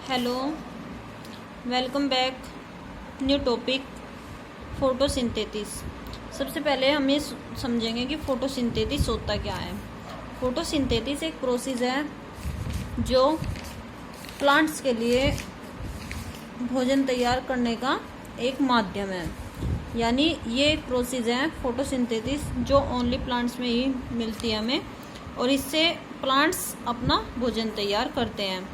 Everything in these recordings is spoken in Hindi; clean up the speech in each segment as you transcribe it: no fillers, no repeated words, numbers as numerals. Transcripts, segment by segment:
Hello, welcome back. New topic photosynthesis. सबसे पहले हम ये समझेंगे कि फोटोसिंथेसिस होता क्या है। फोटोसिंथेसिस एक प्रोसेस है जो प्लांट्स के लिए भोजन तैयार करने का एक माध्यम है। यानी ये एक प्रोसेस है फोटोसिंथेसिस जो ओनली प्लांट्स में ही मिलती है हमें, और इससे प्लांट्स अपना भोजन तैयार करते हैं।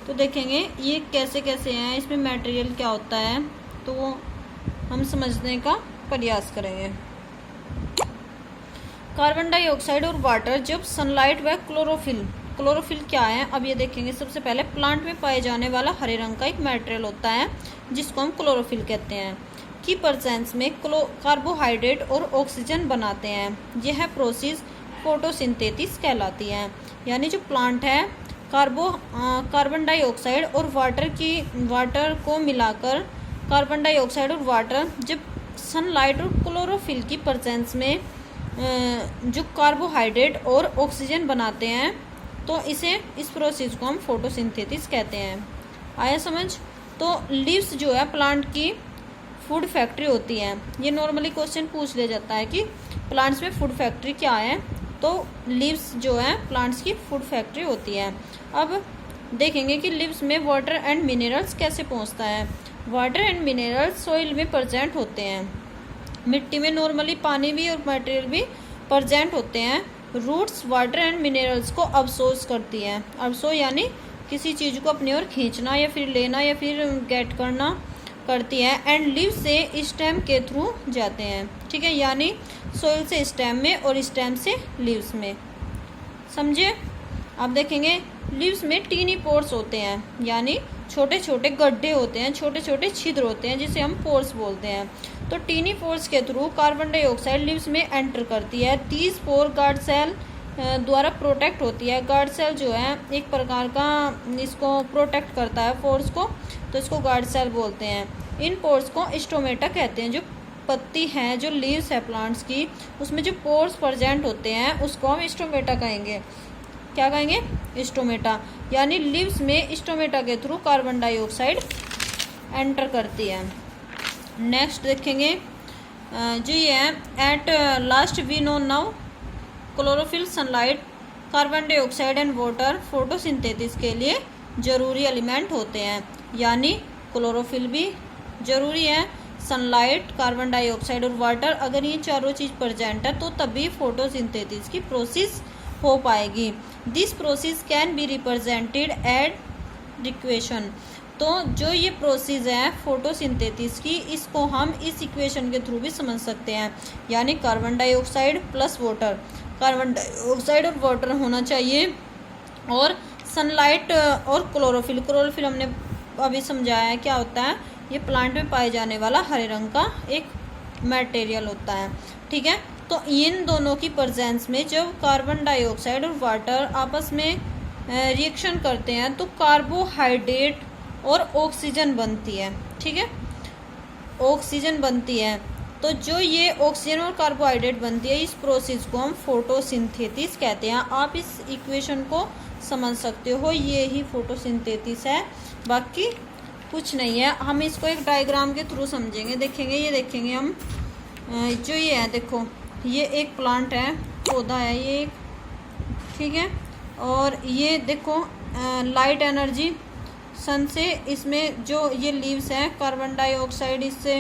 तो देखेंगे ये कैसे कैसे हैं, इसमें मटेरियल क्या होता है, तो वो हम समझने का प्रयास करेंगे। कार्बन डाइऑक्साइड और वाटर जब सनलाइट व क्लोरोफिल क्या है, अब ये देखेंगे। सबसे पहले प्लांट में पाए जाने वाला हरे रंग का एक मटेरियल होता है जिसको हम क्लोरोफिल कहते हैं, की प्रेजेंस में कार्बोहाइड्रेट और ऑक्सीजन बनाते हैं। यह प्रोसेस फोटोसिंथेसिस कहलाती है। यानी जो प्लांट है कार्बन डाइऑक्साइड और वाटर को मिलाकर कार्बन डाइऑक्साइड और वाटर जब सनलाइट और क्लोरोफिल की प्रेजेंस में जो कार्बोहाइड्रेट और ऑक्सीजन बनाते हैं, तो इस प्रोसेस को हम फोटोसिंथेसिस कहते हैं। आया समझ? तो लीव्स जो है प्लांट की फूड फैक्ट्री होती है। ये नॉर्मली क्वेश्चन पूछ लिया जाता है कि प्लांट्स में फूड फैक्ट्री क्या है, तो लीव्स जो है प्लांट्स की फूड फैक्ट्री होती है। अब देखेंगे कि लीव्स में वाटर एंड मिनरल्स कैसे पहुंचता है। वाटर एंड मिनरल्स सॉइल में प्रेजेंट होते हैं। मिट्टी में नॉर्मली पानी भी और मटेरियल भी प्रेजेंट होते हैं। रूट्स वाटर एंड मिनरल्स को अब्सॉर्ब करती हैं। अब्सॉर्ब यानी किसी चीज़ को अपनी ओर खींचना या फिर लेना या फिर गेट करना करती है। एंड लीव्स से स्टेम के थ्रू जाते हैं। ठीक है, यानी सोइल से स्टेम में और स्टेम से लीव्स में। समझे? अब देखेंगे लीव्स में टीनी पोर्स होते हैं, यानी छोटे छोटे गड्ढे होते हैं, छोटे छोटे छिद्र होते हैं जिसे हम पोर्स बोलते हैं। तो टीनी पोर्स के थ्रू कार्बन डाइऑक्साइड लीव्स में एंटर करती है। 30 पोर गार्ड सेल द्वारा प्रोटेक्ट होती है। गार्ड सेल जो है एक प्रकार का इसको प्रोटेक्ट करता है पोर्स को, तो इसको गार्ड सेल बोलते हैं। इन पोर्स को स्टोमेटा कहते हैं। जो पत्ती है, जो लीव्स है प्लांट्स की, उसमें जो पोर्स प्रेजेंट होते हैं उसको हम स्टोमेटा कहेंगे। क्या कहेंगे? स्टोमेटा। यानी लीव्स में स्टोमेटा के थ्रू कार्बन डाइऑक्साइड एंटर करती है। नेक्स्ट देखेंगे जो ये है, at last we know now chlorophyll, sunlight, carbon dioxide and water photosynthesis के लिए जरूरी एलिमेंट होते हैं। यानी क्लोरोफिल भी जरूरी है, सनलाइट, कार्बन डाइऑक्साइड और वाटर, अगर ये चारों चीज़ प्रेजेंट है तो तभी फोटोसिंथेसिस की प्रोसेस हो पाएगी। This process can be represented at equation. तो जो ये प्रोसेस है फोटोसिंथेसिस की, इसको हम इस इक्वेशन के थ्रू भी समझ सकते हैं। यानी carbon dioxide plus water, carbon dioxide और वाटर होना चाहिए, और सनलाइट और क्लोरोफिल हमने अभी समझाया है क्या होता है। ये प्लांट में पाए जाने वाला हरे रंग का एक मटेरियल होता है। ठीक है, तो इन दोनों की प्रेजेंस में जब कार्बन डाइऑक्साइड और वाटर आपस में रिएक्शन करते हैं तो कार्बोहाइड्रेट और ऑक्सीजन बनती है। ठीक है, ऑक्सीजन बनती है। तो जो ये ऑक्सीजन और कार्बोहाइड्रेट बनती है, इस प्रोसेस को हम फोटोसिंथेसिस कहते हैं। आप इस इक्वेशन को समझ सकते हो, ये ही फोटोसिंथेसिस है, बाकी कुछ नहीं है। हम इसको एक डायग्राम के थ्रू समझेंगे। देखेंगे, ये देखेंगे हम, जो ये है, देखो ये एक प्लांट है, पौधा है ये एक। ठीक है, और ये देखो लाइट एनर्जी सन से, इसमें जो ये लीव्स हैं कार्बन डाइऑक्साइड इससे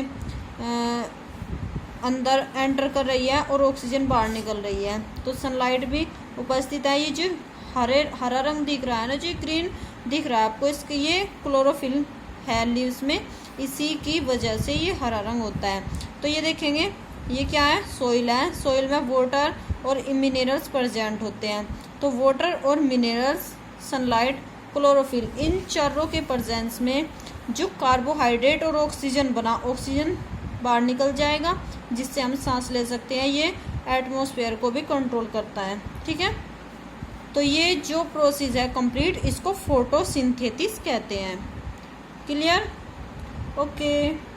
अंदर एंटर कर रही है और ऑक्सीजन बाहर निकल रही है, तो सनलाइट भी उपस्थित है। ये जो हरा रंग दिख रहा है ना, जो ग्रीन दिख रहा है आपको, इसके ये क्लोरोफिल है लीव्स में, इसी की वजह से ये हरा रंग होता है। तो ये देखेंगे ये क्या है, सोइल है। सोइल में वाटर और मिनरल्स प्रेजेंट होते हैं। तो वाटर और मिनरल्स, सनलाइट, क्लोरोफिल, इन चारों के प्रेजेंस में जो कार्बोहाइड्रेट और ऑक्सीजन बना, ऑक्सीजन बाहर निकल जाएगा जिससे हम सांस ले सकते हैं। ये एटमॉस्फेयर को भी कंट्रोल करता है। ठीक है, तो ये जो प्रोसेस है कंप्लीट, इसको फोटोसिंथेसिस कहते हैं। क्लियर? ओके।